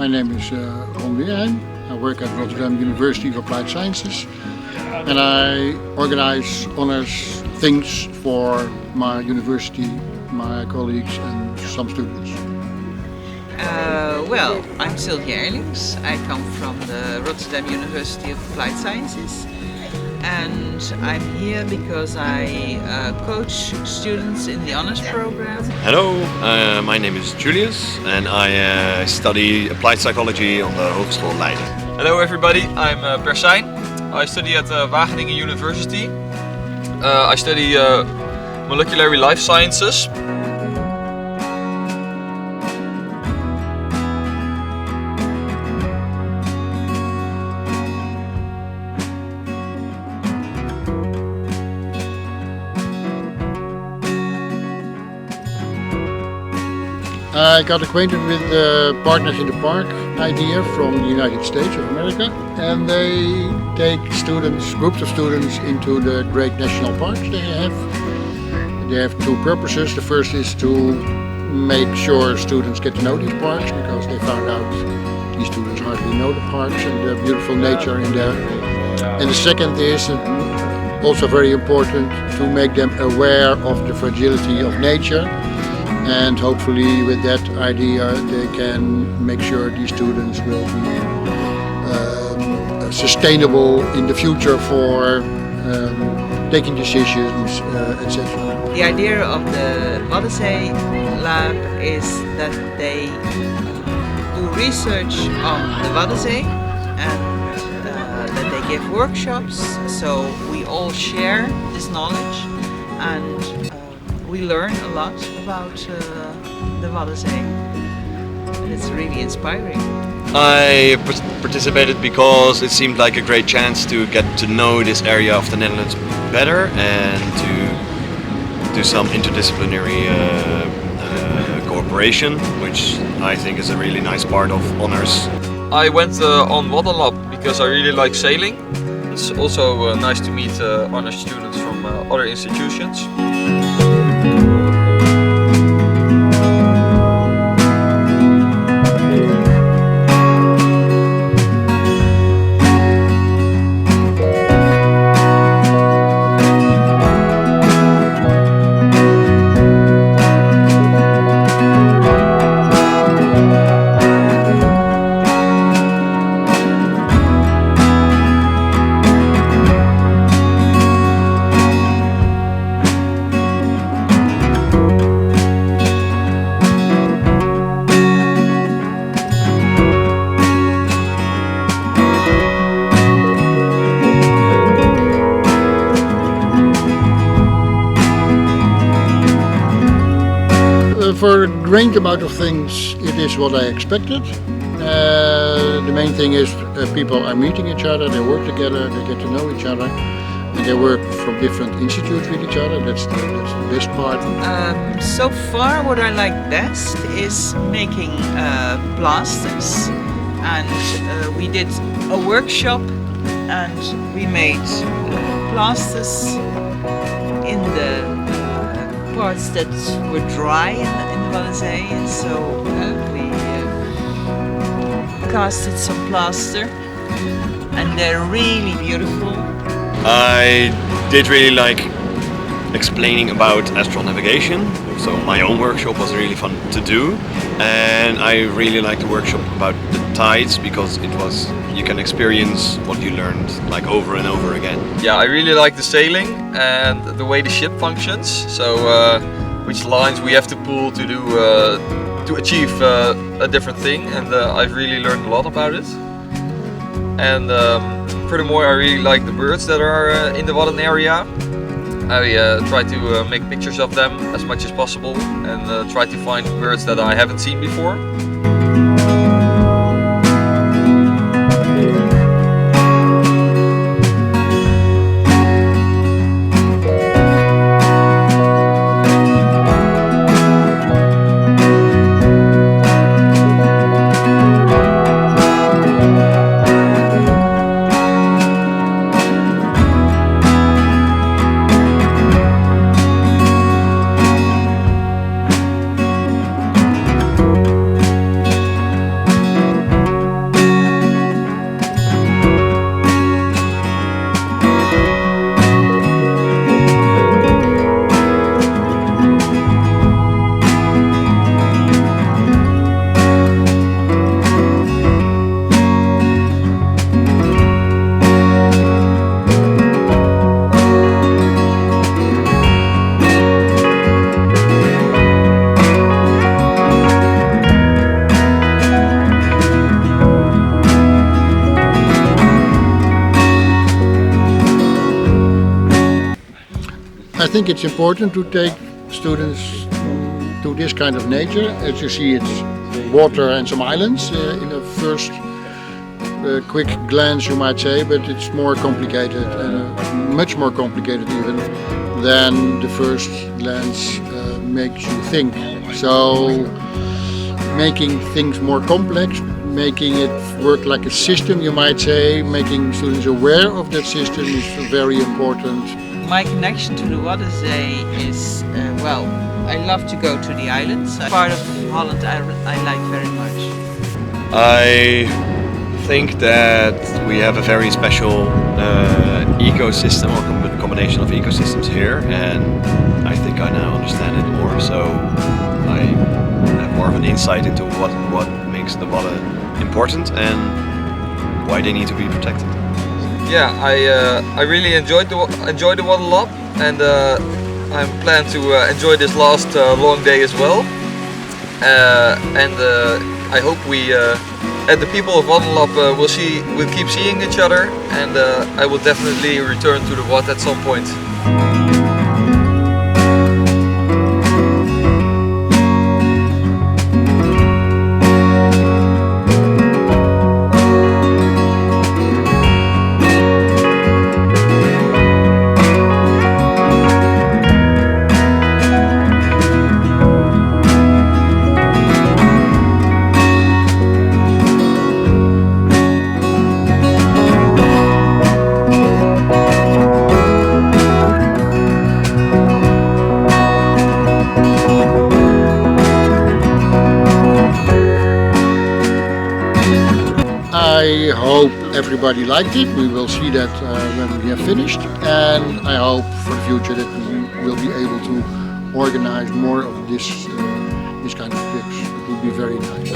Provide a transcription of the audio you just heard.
My name is Ron Weerheim. I work at Rotterdam University of Applied Sciences and I organize honors things for my university, my colleagues and some students. Well, I'm Sylvia Erlings. I come from the Rotterdam University of Applied Sciences and I'm here because I coach students in the honors program. Hello, my name is Julius and I study applied psychology on the Hogeschool Leiden. Hello everybody, I'm Persijn. I study at Wageningen University. I study molecular life sciences. I got acquainted with the Partners in the Park idea from the United States of America, and they take students, groups of students, into the great national parks they have. They have two purposes. The first is to make sure students get to know these parks, because they found out these students hardly know the parks and the beautiful nature in there. And the second is also very important, to make them aware of the fragility of nature. And hopefully with that idea they can make sure these students will be sustainable in the future for taking decisions, etc. The idea of the Waddenlab is that they do research on the Waddenzee and that they give workshops, so we all share this knowledge and we learn a lot about the Waddenzee, and it's really inspiring. I participated because it seemed like a great chance to get to know this area of the Netherlands better and to do some interdisciplinary cooperation, which I think is a really nice part of honors. I went on Waddenlab because I really like sailing. It's also nice to meet honors students from other institutions. For a great amount of things it is what I expected. The main thing is people are meeting each other, they work together, they get to know each other, and they work from different institutes with each other. That's the best part. So far what I like best is making plasters, and we did a workshop and we made plasters in the parts that were dry in the Waddenzee, and so we casted some plaster and they're really beautiful. I did really like explaining about astral navigation, so my own workshop was really fun to do, and I really liked the workshop about the tides because you can experience what you learned like over and over again. Yeah, I really like the sailing and the way the ship functions. So which lines we have to pull to achieve a different thing, and I've really learned a lot about it. And furthermore, I really like the birds that are in the Wadden area. I try to make pictures of them as much as possible and try to find birds that I haven't seen before. I think it's important to take students to this kind of nature. As you see, it's water and some islands in a first quick glance, you might say, but it's more complicated, much more complicated even than the first glance makes you think. So making things more complex, making it work like a system, you might say, making students aware of that system is very important. My connection to the Waddenzee is, well, I love to go to the islands. Part of Holland I like very much. I think that we have a very special ecosystem or combination of ecosystems here, and I think I now understand it more, so I have more of an insight into what makes the Wadden important and why they need to be protected. Yeah, I really enjoyed the Waddenlab, and I plan to enjoy this last long day as well. And I hope we and the people of Waddenlab will keep seeing each other, and I will definitely return to the Wad at some point. I hope everybody liked it. We will see that when we have finished, and I hope for the future that we will be able to organize more of this kind of trips. It would be very nice.